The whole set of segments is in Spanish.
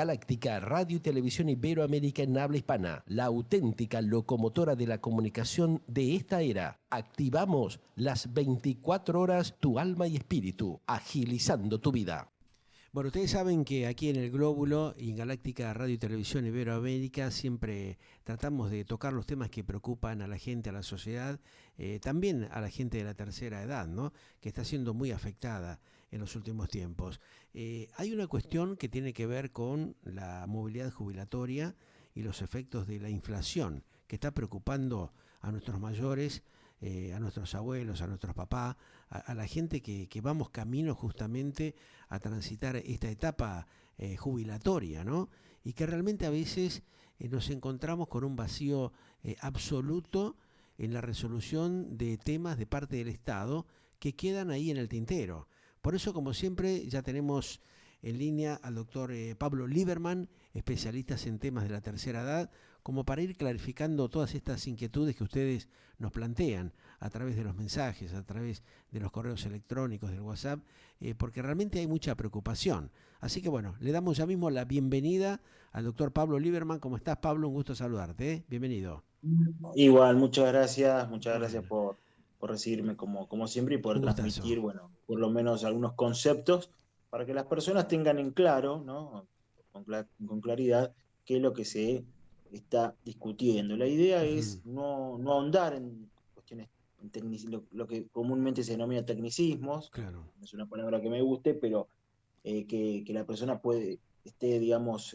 Galáctica Radio y Televisión Iberoamérica en habla hispana, la auténtica locomotora de la comunicación de esta era. Activamos las 24 horas tu alma y espíritu, agilizando tu vida. Bueno, ustedes saben que aquí en el Glóbulo y en Galáctica Radio y Televisión Iberoamérica siempre tratamos de tocar los temas que preocupan a la gente, a la sociedad, también a la gente de la tercera edad, ¿no? Que está siendo muy afectada en los últimos tiempos. Hay una cuestión que tiene que ver con la movilidad jubilatoria y los efectos de la inflación, que está preocupando a nuestros mayores, a nuestros abuelos, a nuestros papás, a la gente que vamos camino justamente a transitar esta etapa jubilatoria, ¿no? Y que realmente a veces nos encontramos con un vacío absoluto en la resolución de temas de parte del Estado que quedan ahí en el tintero. Por eso, como siempre, ya tenemos en línea al doctor Pablo Lieberman, especialista en temas de la tercera edad, como para ir clarificando todas estas inquietudes que ustedes nos plantean a través de los mensajes, a través de los correos electrónicos, del WhatsApp, porque realmente hay mucha preocupación. Así que bueno, le damos ya mismo la bienvenida al doctor Pablo Lieberman. ¿Cómo estás, Pablo? Un gusto saludarte, ¿eh? Bienvenido. Igual, muchas gracias Bueno, por recibirme como siempre y poder un gustazo. transmitir, bueno, por lo menos algunos conceptos para que las personas tengan en claro, ¿no? Con claridad qué es lo que se está discutiendo. La idea Ujú. es no ahondar en cuestiones, lo que comúnmente se denomina tecnicismos, Claro. no es una palabra que me guste, pero que la persona esté, digamos,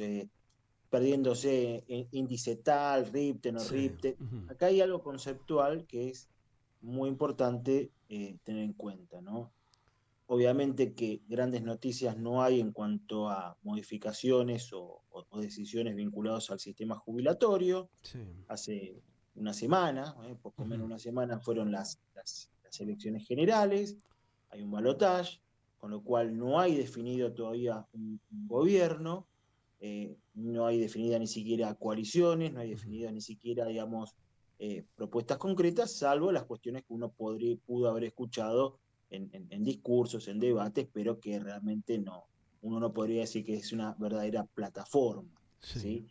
perdiéndose en índice tal, RIPTE, no Sí. RIPTE. Ujú. Acá hay algo conceptual que es muy importante tener en cuenta, ¿no? Obviamente que grandes noticias no hay en cuanto a modificaciones o decisiones vinculadas al sistema jubilatorio. Sí. Hace una semana, poco menos Ujú. de una semana, fueron las elecciones generales, hay un balotaje, con lo cual no hay definido todavía un gobierno, no hay definida ni siquiera coaliciones, no hay Ujú. definidas ni siquiera, digamos, propuestas concretas, salvo las cuestiones que uno pudo haber escuchado en discursos, en debates, pero que realmente uno no podría decir que es una verdadera plataforma, Sí. ¿sí?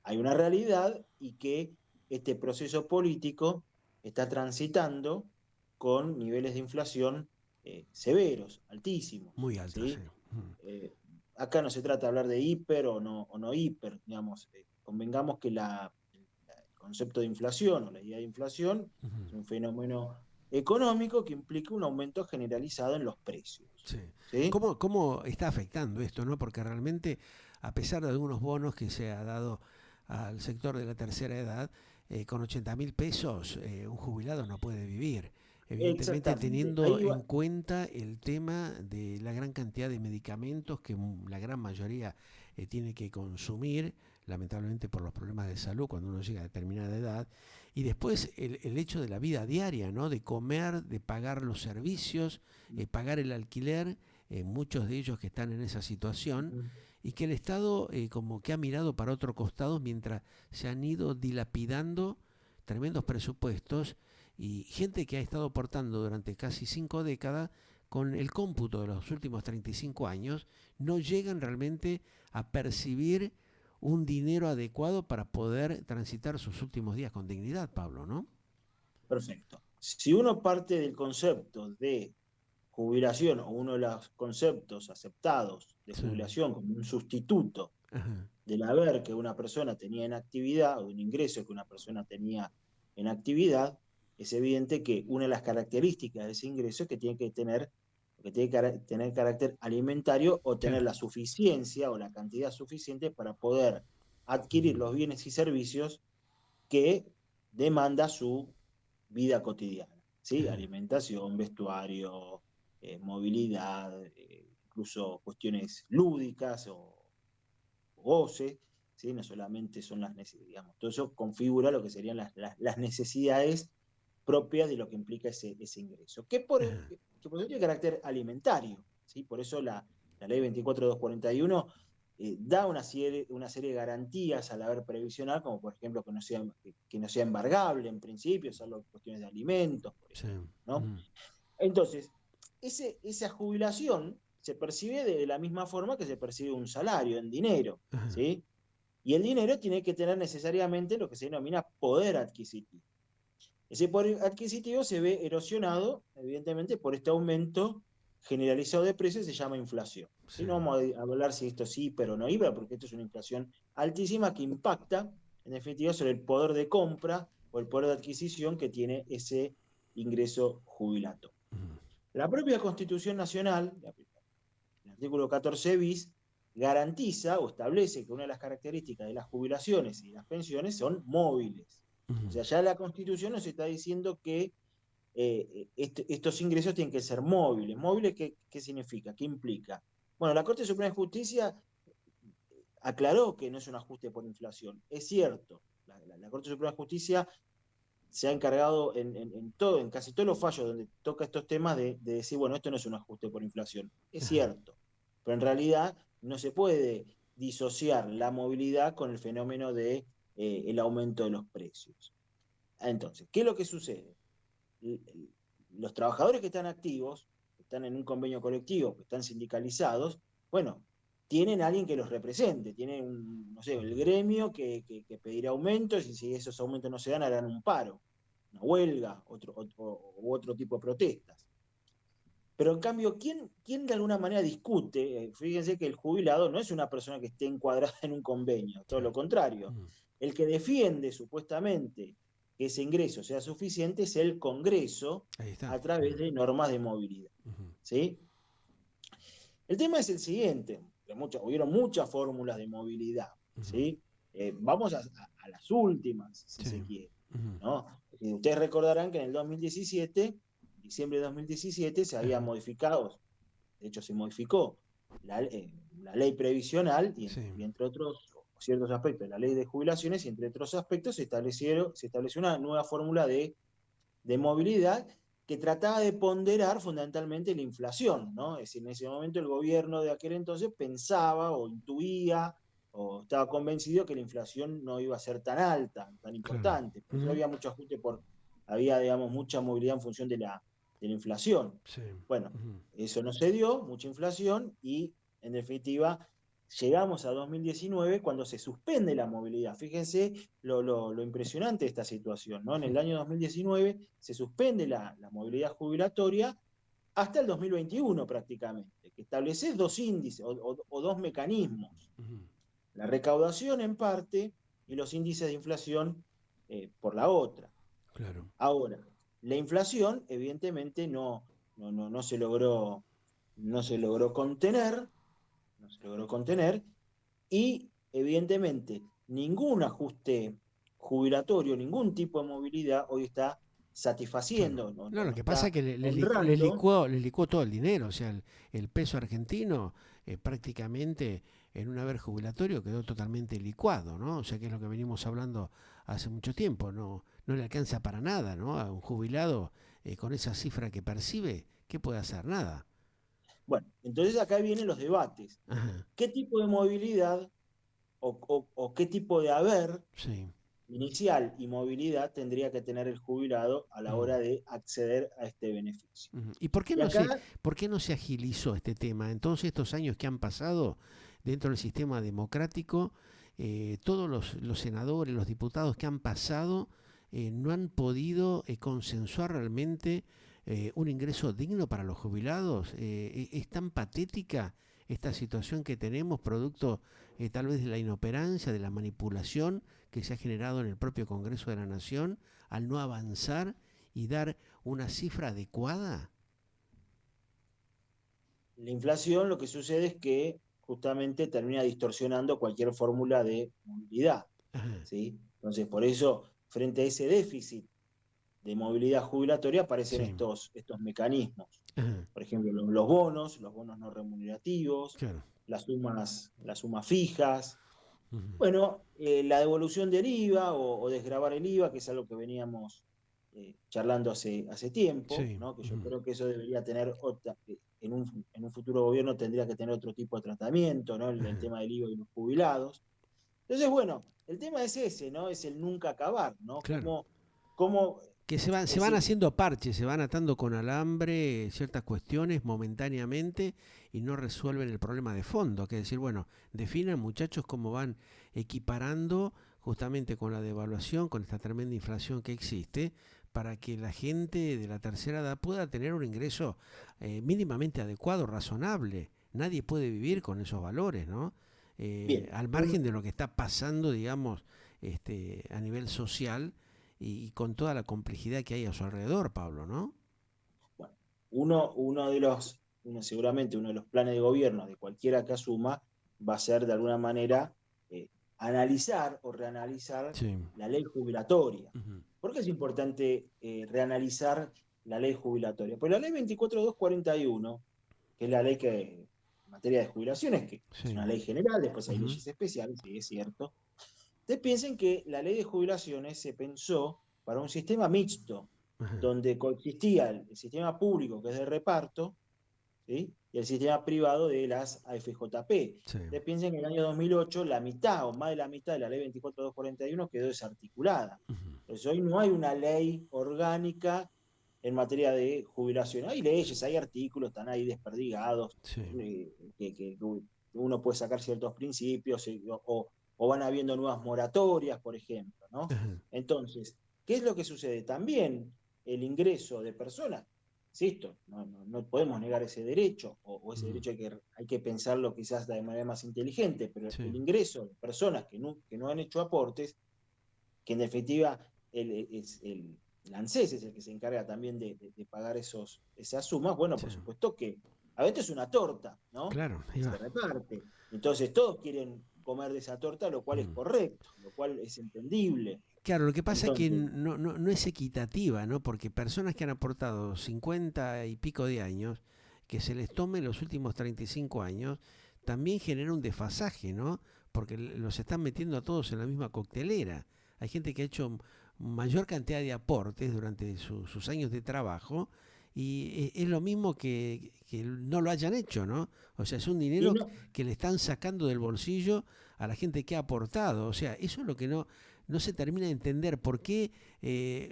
Hay una realidad y que este proceso político está transitando con niveles de inflación severos, altísimos, Muy alto, sí. ¿sí? Ujú. Eh, Acá no se trata de hablar de hiper o no hiper, digamos, convengamos que el concepto de inflación o la idea de inflación es Ujú. un fenómeno económico que implica un aumento generalizado en los precios, Sí. ¿sí? ¿Cómo está afectando esto, no? Porque realmente, a pesar de algunos bonos que se ha dado al sector de la tercera edad, con 80.000 pesos un jubilado no puede vivir. Evidentemente Exactamente, teniendo ahí en va. cuenta el tema de la gran cantidad de medicamentos que la gran mayoría tiene que consumir, lamentablemente por los problemas de salud cuando uno llega a determinada edad, y después el hecho de la vida diaria, ¿no? De comer, de pagar los servicios, pagar el alquiler, muchos de ellos que están en esa situación, y que el Estado como que ha mirado para otro costado mientras se han ido dilapidando tremendos presupuestos y gente que ha estado aportando durante casi 5 décadas con el cómputo de los últimos 35 años, no llegan realmente a percibir un dinero adecuado para poder transitar sus últimos días con dignidad, Pablo, ¿no? Perfecto. Si uno parte del concepto de jubilación o uno de los conceptos aceptados de Sí. jubilación como un sustituto Ajá. del haber que una persona tenía en actividad o un ingreso que una persona tenía en actividad, es evidente que una de las características de ese ingreso es que tiene que tener carácter alimentario o tener Claro. la suficiencia o la cantidad suficiente para poder adquirir los bienes y servicios que demanda su vida cotidiana, ¿sí? Ajá. Alimentación, vestuario, movilidad, incluso cuestiones lúdicas o goce, ¿sí? No solamente son las necesidades, digamos, todo eso configura lo que serían las necesidades propias de lo que implica ese ingreso, Ajá. que por eso tiene carácter alimentario, ¿sí? Por eso la ley 24241 da una serie de garantías al haber previsional, como por ejemplo que no sea embargable en principio, salvo cuestiones de alimentos, por Sí. ejemplo, ¿no? Ujú. Entonces, esa jubilación, se percibe de la misma forma que se percibe un salario, en dinero, Ajá. ¿sí? Y el dinero tiene que tener necesariamente lo que se denomina poder adquisitivo. Ese poder adquisitivo se ve erosionado, evidentemente, por este aumento generalizado de precios, se llama inflación. Sí. ¿Sí? No vamos a hablar si esto es hiper o no hiper, porque esto es una inflación altísima que impacta, en definitiva, sobre el poder de compra o el poder de adquisición que tiene ese ingreso jubilatorio. Ujú. La propia Constitución Nacional, el artículo 14 bis, garantiza o establece que una de las características de las jubilaciones y las pensiones son móviles. O Ujú. sea, ya la Constitución nos está diciendo que estos ingresos tienen que ser móviles. ¿Móviles qué significa? ¿Qué implica? Bueno, la Corte Suprema de Justicia aclaró que no es un ajuste por inflación. Es cierto, la Corte Suprema de Justicia se ha encargado en casi todos los fallos donde toca estos temas de decir, bueno, esto no es un ajuste por inflación. Es Ajá. cierto, pero en realidad no se puede disociar la movilidad con el fenómeno de el aumento de los precios. Entonces, ¿qué es lo que sucede? Los trabajadores que están activos, que están en un convenio colectivo, que están sindicalizados, bueno, tienen a alguien que los represente, tienen, no sé, el gremio que pedirá aumentos y si esos aumentos no se dan, harán un paro, una huelga, otro tipo de protestas. Pero en cambio, ¿quién de alguna manera discute? Fíjense que el jubilado no es una persona que esté encuadrada en un convenio, todo lo Claro. contrario. Ujú. El que defiende supuestamente que ese ingreso sea suficiente es el Congreso Ahí está. a través de normas de movilidad. Ujú. ¿Sí? El tema es el siguiente, hubieron muchas fórmulas de movilidad. Ujú. ¿Sí? Vamos a las últimas, si se Sí. quiere. Ujú. ¿No? Ustedes recordarán que en el 2017, diciembre de 2017, se había Ajá. modificado, de hecho se modificó la ley previsional Sí. y entre otros ciertos aspectos, la ley de jubilaciones y entre otros aspectos se estableció una nueva fórmula de movilidad que trataba de ponderar fundamentalmente la inflación, ¿no? Es decir, en ese momento el gobierno de aquel entonces pensaba o intuía o estaba convencido que la inflación no iba a ser tan alta, tan Claro. importante. Por eso Ujú. había mucho ajuste había, digamos, mucha movilidad en función de la inflación. Sí. Bueno, Ujú. eso no se dio, mucha inflación y en definitiva llegamos a 2019 cuando se suspende la movilidad. Fíjense lo impresionante de esta situación, ¿no? En el año 2019 se suspende la movilidad jubilatoria hasta el 2021 prácticamente, que establece dos índices o dos mecanismos, Ujú. la recaudación en parte y los índices de inflación por la otra. Claro. Ahora, la inflación evidentemente no se logró, no se logró contener, no se logró contener, y evidentemente ningún ajuste jubilatorio, ningún tipo de movilidad hoy está Claro. satisfaciendo, No, lo no que pasa es está que honrando. les licuó todo el dinero. O sea, el peso argentino prácticamente en un haber jubilatorio quedó totalmente licuado, ¿no? O sea, que es lo que venimos hablando hace mucho tiempo. No, no le alcanza para nada, ¿no? A un jubilado con esa cifra que percibe, ¿qué puede hacer? Nada. Bueno, entonces acá vienen los debates. Ajá. ¿Qué tipo de movilidad o qué tipo de haber Sí. inicial y movilidad tendría que tener el jubilado a la Mm. hora de acceder a este beneficio? Ujú. ¿Y Y acá, por qué no se agilizó este tema? En todos estos años que han pasado dentro del sistema democrático, todos los senadores, los diputados que han pasado, no han podido consensuar realmente un ingreso digno para los jubilados. Es tan patética esta situación que tenemos, producto tal vez de la inoperancia, de la manipulación que se ha generado en el propio Congreso de la Nación, al no avanzar y dar una cifra adecuada. la inflación lo que sucede es que justamente termina distorsionando cualquier fórmula de movilidad. Ajá. ¿Sí? Entonces, por eso, frente a ese déficit de movilidad jubilatoria, aparecen Sí. estos mecanismos. Ajá. Por ejemplo, los bonos no remunerativos, Claro. las sumas fijas. Ujú. Bueno, la devolución del IVA o desgravar el IVA, que es algo que veníamos charlando hace tiempo, Sí. ¿no? Que yo Ujú. creo que eso debería tener en un futuro gobierno tendría que tener otro tipo de tratamiento, ¿no? El Ajá. tema del IVA y los jubilados. Entonces, bueno, el tema es ese, ¿no? Es el nunca acabar, ¿no? Claro. Cómo Que se van haciendo parches, se van atando con alambre ciertas cuestiones momentáneamente y no resuelven el problema de fondo, que es decir, bueno, definan muchachos cómo van equiparando justamente con la devaluación, con esta tremenda inflación que existe, para que la gente de la tercera edad pueda tener un ingreso mínimamente adecuado, razonable. Nadie puede vivir con esos valores, ¿no? Bien, Al margen de lo que está pasando, digamos, a nivel social y con toda la complejidad que hay a su alrededor, Pablo, ¿no? bueno, seguramente uno de los planes de gobierno de cualquiera que asuma va a ser de alguna manera analizar o reanalizar Sí. la ley jubilatoria. Ujú. ¿Por qué es importante reanalizar la ley jubilatoria? Pues la ley 24241, que es la ley que en materia de jubilaciones, que es Sí. una ley general, después hay Ujú. leyes especiales, sí, es cierto. Ustedes piensen que la ley de jubilaciones se pensó para un sistema mixto, Ajá. donde coexistía el sistema público, que es de reparto, ¿sí? Y el sistema privado de las AFJP. Sí. Ustedes piensen que en el año 2008 la mitad o más de la mitad de la ley 24241 quedó desarticulada. Ujú. Entonces hoy no hay una ley orgánica en materia de jubilación. Hay leyes, hay artículos, están ahí desperdigados, Sí. que uno puede sacar ciertos principios o van habiendo nuevas moratorias, por ejemplo, ¿no? Ajá. Entonces, ¿qué es lo que sucede? También el ingreso de personas, insisto, no podemos negar ese derecho, o ese Ujú. derecho hay que pensarlo quizás de manera más inteligente, pero Sí. el ingreso de personas que no han hecho aportes, que en definitiva el ANSES es el que se encarga también de pagar esas sumas, bueno, Sí. por supuesto que a veces es una torta, ¿no? Claro, ahí Que se va. reparte. Entonces todos quieren comer de esa torta, lo cual es Ujú. correcto, lo cual es entendible. Claro, lo que pasa es que Entonces, no es equitativa, ¿no? Porque personas que han aportado 50 y pico de años, que se les tome los últimos 35 años, también genera un desfasaje, ¿no? Porque los están metiendo a todos en la misma coctelera. Hay gente que ha hecho mayor cantidad de aportes durante sus años de trabajo y es lo mismo que no lo hayan hecho, ¿no? O sea, es un y dinero no, que le están sacando del bolsillo a la gente que ha aportado. O sea, eso es lo que no se termina de entender por qué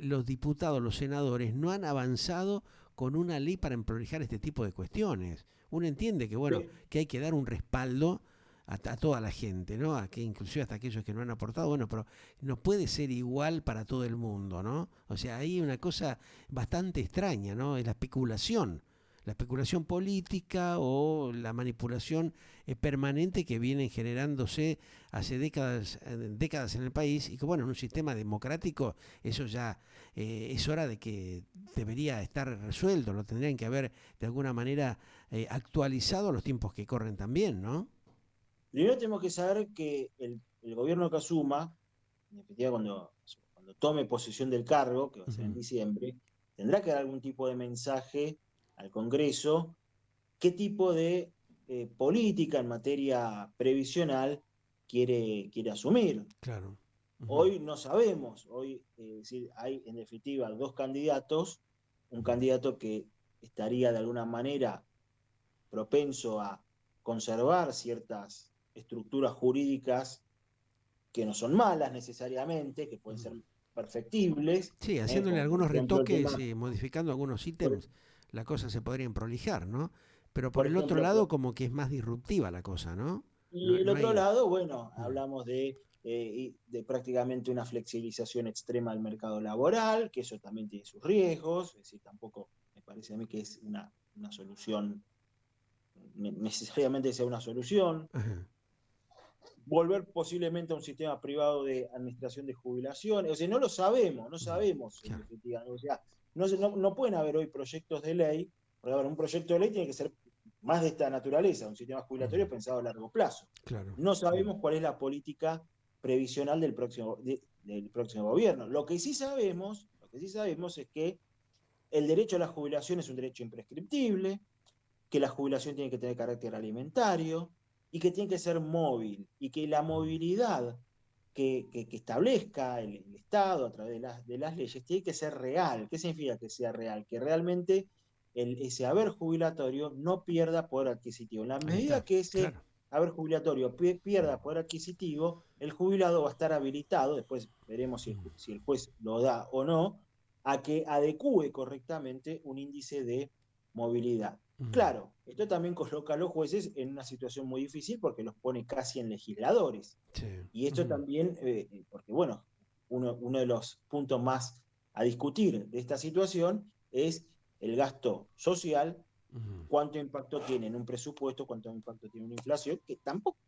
los diputados, los senadores no han avanzado con una ley para emprolejar este tipo de cuestiones. Uno entiende que bueno, que hay que dar un respaldo a toda la gente, ¿no? A que inclusive hasta aquellos que no han aportado, bueno, pero no puede ser igual para todo el mundo, ¿no? O sea, hay una cosa bastante extraña, ¿no? Es la especulación política o la manipulación permanente que viene generándose hace décadas en el país y que bueno, en un sistema democrático eso ya es hora de que debería estar resuelto, lo tendrían que haber de alguna manera actualizado a los tiempos que corren también, ¿no? primero tenemos que saber que el gobierno que asuma, en definitiva cuando tome posesión del cargo, que va a ser en Ujú. diciembre, tendrá que dar algún tipo de mensaje al Congreso, qué tipo de política en materia previsional quiere asumir. Claro. Ujú. Hoy no sabemos, hoy decir, hay en definitiva dos candidatos, un Ujú. candidato que estaría de alguna manera propenso a conservar ciertas estructuras jurídicas que no son malas necesariamente, que pueden ser Ujú. perfectibles, Sí, haciéndole como por algunos ejemplo el retoques, tema, modificando algunos por, ítems, la cosa se podría prolijar, ¿no? Pero por por el otro ejemplo, lado, como que es más disruptiva la cosa, ¿no? y No, el no otro hay. lado, bueno, Mm. hablamos de prácticamente una flexibilización extrema del mercado laboral, que eso también tiene sus riesgos, es decir, tampoco me parece a mí que es una solución, necesariamente sea una solución. Ajá. Volver posiblemente a un sistema privado de administración de jubilaciones, o sea, no lo sabemos, no Ujú. sabemos en Claro. definitiva, o sea, no pueden haber hoy proyectos de ley, porque un proyecto de ley tiene que ser más de esta naturaleza, un sistema Ujú. jubilatorio pensado a largo plazo. Claro. No Mm. sabemos cuál es la política previsional del próximo gobierno. Lo que sí sabemos es que el derecho a la jubilación es un derecho imprescriptible, que la jubilación tiene que tener carácter alimentario y que tiene que ser móvil y que la Mm. movilidad que establezca el Estado a través de las leyes tiene que ser real. ¿Qué significa que sea real? Que realmente ese haber jubilatorio no pierda poder adquisitivo. En la Ahí medida está. que ese Claro. haber jubilatorio pierda poder adquisitivo, el jubilado va a estar habilitado, después veremos si el juez lo da o no, a que adecúe correctamente un índice de movilidad. Claro, esto también coloca a los jueces en una situación muy difícil porque los pone casi en legisladores. Sí. Y esto también, porque bueno, uno de los puntos más a discutir de esta situación es el gasto social, cuánto impacto tiene en un presupuesto, cuánto impacto tiene una inflación, que tampoco,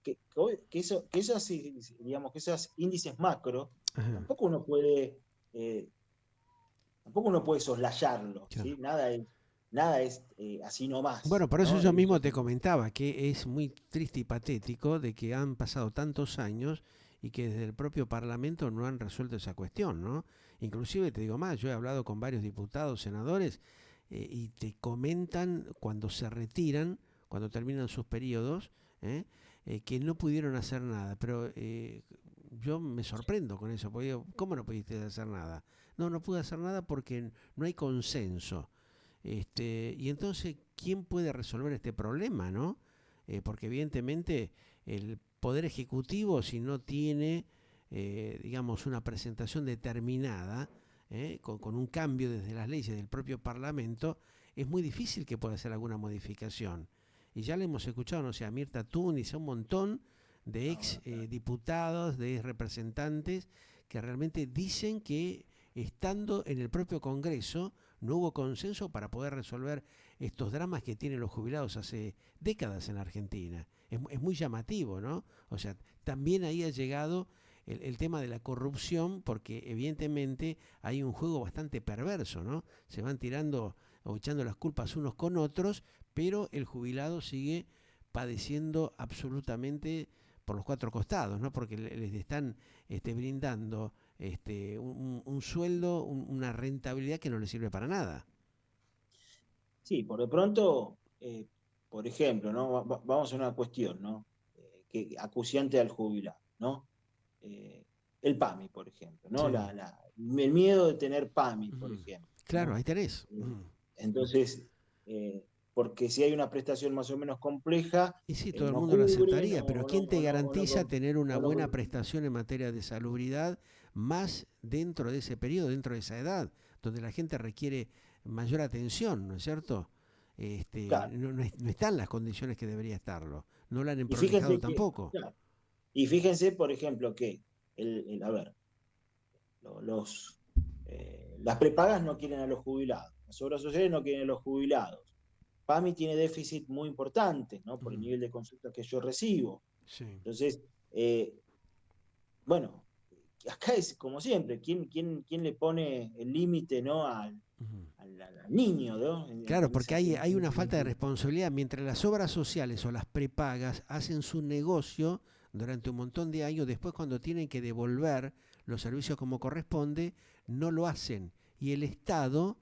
digamos, que esos índices macro, Ajá. tampoco uno puede, tampoco uno puede soslayarlo, Claro. ¿sí? Nada es así nomás, Bueno, por eso ¿no? yo mismo te comentaba que es muy triste y patético de que han pasado tantos años y que desde el propio Parlamento no han resuelto esa cuestión, ¿no? Inclusive te digo más, yo he hablado con varios diputados, senadores, y te comentan cuando se retiran, cuando terminan sus periodos, que no pudieron hacer nada. Pero yo me sorprendo con eso, porque digo, ¿cómo no pudiste hacer nada? No, no pude hacer nada porque no hay consenso. Y entonces, ¿quién puede resolver este problema, no? Porque evidentemente el Poder Ejecutivo, si no tiene, digamos, una presentación determinada, con un cambio desde las leyes del propio Parlamento, es muy difícil que pueda hacer alguna modificación. Y ya le hemos escuchado, no sé, a Mirta Túnez, a un montón de ex diputados, de ex representantes, que realmente dicen que estando en el propio Congreso, no hubo consenso para poder resolver estos dramas que tienen los jubilados hace décadas en la Argentina. Es muy llamativo, ¿no? O sea, también ahí ha llegado el tema de la corrupción, porque evidentemente hay un juego bastante perverso, ¿no? Se van tirando o echando las culpas unos con otros, pero el jubilado sigue padeciendo absolutamente por los cuatro costados, ¿no? Porque les están brindando un sueldo, una rentabilidad que no le sirve para nada. Sí, por de pronto, por ejemplo, ¿no? Vamos a una cuestión, ¿no? Que acuciante al jubilado, ¿no? El PAMI, por ejemplo, ¿no? Sí. El miedo de tener PAMI, por Ujú. ejemplo, Claro, ¿no? ahí tenés. Eh, entonces, porque si hay una prestación más o menos compleja, Y sí, todo el no mundo lo cubre, aceptaría, pero ¿quién te garantiza tener una o no, buena prestación en materia de salubridad más dentro de ese periodo, dentro de esa edad, donde la gente requiere mayor atención, ¿no es cierto? claro. No están las condiciones que debería estarlo, no lo han Y emprolijado fíjense que, tampoco. claro, y fíjense, por ejemplo, que a ver, los, las prepagas no quieren a los jubilados, las obras sociales no quieren a los jubilados. PAMI tiene déficit muy importante, ¿no? Por el Ujú. nivel de consultas que yo recibo. Sí. Entonces, bueno, acá es como siempre, ¿quién le pone el límite, ¿no? Ujú. Al niño, ¿no? Claro, porque hay En una ese falta de sentido. responsabilidad. Mientras las obras sociales o las prepagas hacen su negocio durante un montón de años, después cuando tienen que devolver los servicios como corresponde, no lo hacen. Y el Estado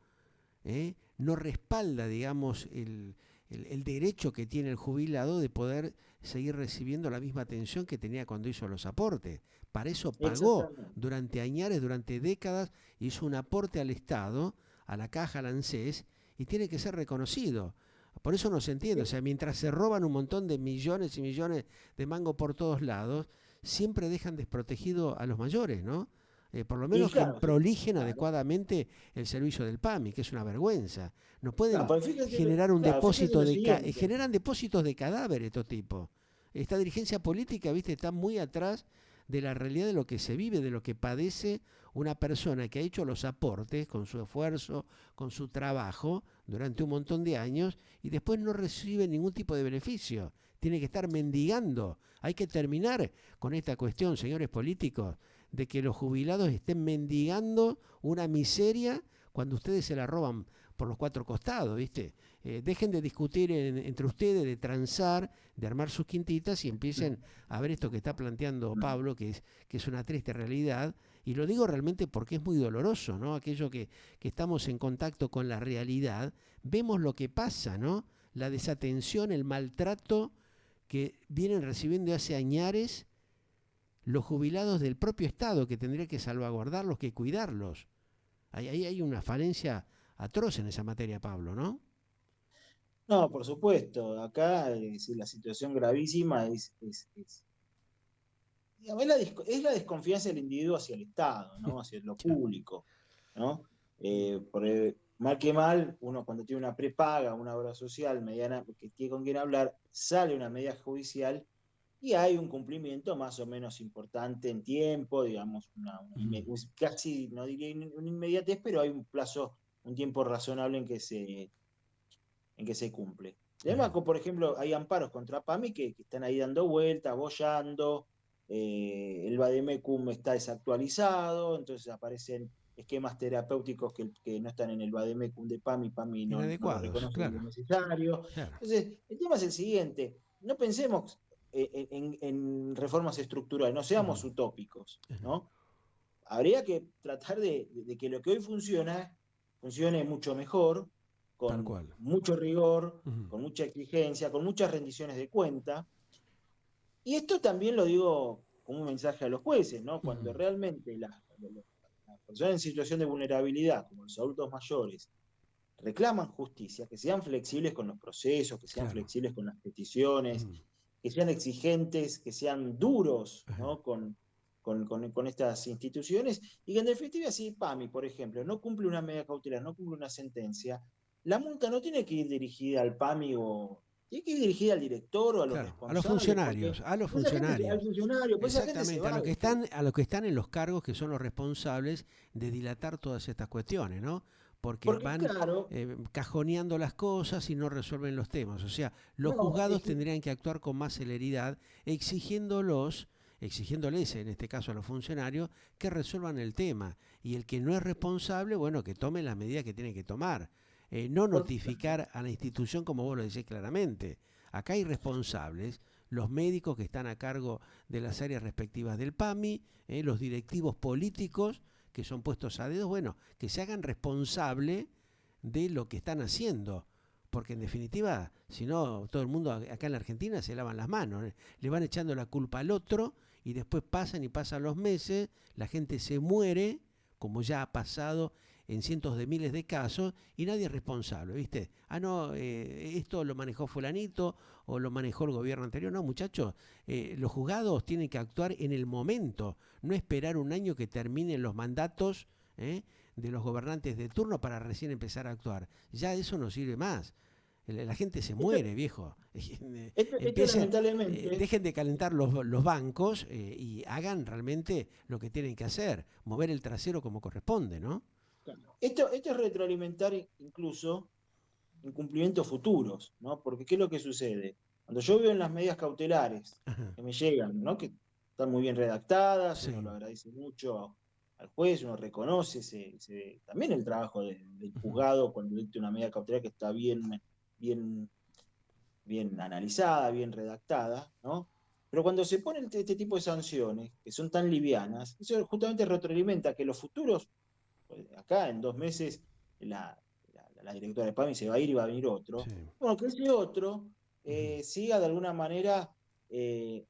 no respalda, digamos, el derecho que tiene el jubilado de poder seguir recibiendo la misma atención que tenía cuando hizo los aportes. Para eso pagó Exactamente. durante años, durante décadas, hizo un aporte al Estado, a la caja, al ANSES, y tiene que ser reconocido. Por eso no se entiende, o sea, mientras se roban un montón de millones y millones de mango por todos lados, siempre dejan desprotegido a los mayores, ¿no? Por lo Y menos que claro, prolijen claro, adecuadamente el servicio del PAMI, que es una vergüenza. No claro, pueden pero fíjense, generar un claro, fíjense depósito lo de siguiente. generan depósitos de cadáver estos tipos. Esta dirigencia política, viste, está muy atrás de la realidad de lo que se vive, de lo que padece una persona que ha hecho los aportes con su esfuerzo, con su trabajo durante un montón de años y después no recibe ningún tipo de beneficio. Tiene que estar mendigando. Hay que terminar con esta cuestión, señores políticos, de que los jubilados estén mendigando una miseria cuando ustedes se la roban por los cuatro costados, ¿viste? Dejen de discutir entre ustedes, de transar, de armar sus quintitas y empiecen a ver esto que está planteando Pablo, que es una triste realidad. Y lo digo realmente porque es muy doloroso, ¿no? Aquello que estamos en contacto con la realidad, vemos lo que pasa, ¿no? La desatención, el maltrato que vienen recibiendo hace añares los jubilados del propio Estado, que tendría que salvaguardarlos, que cuidarlos. Ahí hay una falencia atroz en esa materia, Pablo, ¿no? No, por supuesto, acá la situación gravísima digamos, es la desconfianza del individuo hacia el Estado, ¿no? Hacia lo Claro. público, ¿no? Mal que mal, uno cuando tiene una prepaga, una obra social mediana, que tiene con quien hablar, sale una medida judicial y hay un cumplimiento más o menos importante en tiempo, digamos, casi, no diría una inmediatez, pero hay un plazo, un tiempo razonable en que se cumple. Además, por ejemplo, hay amparos contra PAMI que están ahí dando vueltas, boyando, el Vademecum está desactualizado, entonces aparecen esquemas terapéuticos que no están en el Vademecum de PAMI, PAMI no lo Inadecuados, reconoce como claro, necesario. claro. Entonces, el tema es el siguiente, no pensemos en reformas estructurales, no seamos utópicos, ¿no? Habría que tratar de que lo que hoy funciona funcione mucho mejor, Tal con cual. mucho rigor, con mucha exigencia, con muchas rendiciones de cuenta. Y esto también lo digo como un mensaje a los jueces, ¿no? Cuando realmente las personas en situación de vulnerabilidad, como los adultos mayores, reclaman justicia, que sean flexibles con los procesos, que sean Claro. flexibles con las peticiones, que sean exigentes, que sean duros, ¿no? Con estas instituciones, y que en definitiva, si PAMI, por ejemplo, no cumple una medida cautelar, no cumple una sentencia, la multa no tiene que ir dirigida al PAMI o tiene que ir dirigida al director o a los Claro, a los responsables, porque funcionarios, a los esa gente, al funcionarios. funcionario, pues esa gente se Exactamente, va después. a los que están en los cargos que son los responsables de dilatar todas estas cuestiones, ¿no? Porque Porque van claro, cajoneando las cosas y no resuelven los temas. O sea, los no, es juzgados que tendrían que actuar con más celeridad, exigiéndoles, en este caso a los funcionarios, que resuelvan el tema. Y el que no es responsable, bueno, que tome las medidas que tiene que tomar. No notificar a la institución como vos lo decís claramente. Acá hay responsables, los médicos que están a cargo de las áreas respectivas del PAMI, los directivos políticos que son puestos a dedo, bueno, que se hagan responsable de lo que están haciendo. Porque en definitiva, si no, todo el mundo acá en la Argentina se lavan las manos, le van echando la culpa al otro y después pasan y pasan los meses, la gente se muere, como ya ha pasado en cientos de miles de casos, y nadie es responsable, ¿viste? Ah, no, esto lo manejó fulanito o lo manejó el gobierno anterior. No, muchachos, los juzgados tienen que actuar en el momento, no esperar un año que terminen los mandatos de los gobernantes de turno para recién empezar a actuar. Ya eso no sirve más. La gente se esto, muere, viejo. esto lamentablemente, Dejen de calentar los bancos y hagan realmente lo que tienen que hacer, mover el trasero como corresponde, ¿no? esto es retroalimentar incluso incumplimientos futuros, ¿no? Porque ¿qué es lo que sucede? Cuando yo veo en las medidas cautelares Ajá. que me llegan, ¿no? Que están muy bien redactadas, uno lo Sí. agradece mucho al juez, uno reconoce también el trabajo del Ujú. juzgado cuando dicta una medida cautelar que está bien, bien analizada, bien redactada, ¿no? Pero cuando se ponen este tipo de sanciones, que son tan livianas, eso justamente retroalimenta que los futuros, pues, acá en 2 meses, la directora de PAMI se va a ir y va a venir Sí. otro. Bueno, que ese otro Ujú. siga de alguna manera eh,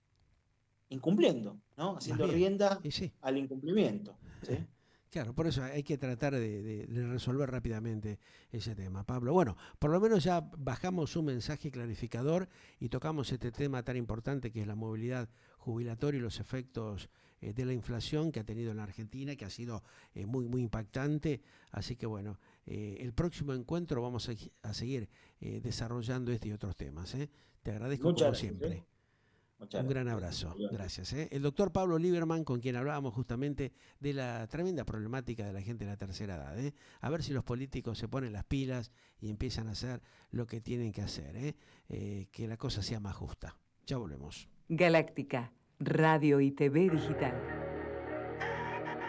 incumpliendo, ¿no? Más Haciendo bien. rienda Y sí. al incumplimiento, ¿sí? Claro, por eso hay que tratar de resolver rápidamente ese tema, Pablo. Bueno, por lo menos ya bajamos un mensaje clarificador y tocamos este tema tan importante que es la movilidad jubilatoria y los efectos de la inflación que ha tenido en la Argentina, que ha sido muy impactante. Así que bueno, el próximo encuentro vamos a seguir desarrollando este y otros temas. Te agradezco Muchas como gracias, ¿eh? siempre. Muchas Un gran gracias. abrazo, gracias. El doctor Pablo Lieberman, con quien hablábamos justamente de la tremenda problemática de la gente de la tercera edad. A ver si los políticos se ponen las pilas y empiezan a hacer lo que tienen que hacer, que la cosa sea más justa. Ya volvemos. Galáctica, radio y TV digital.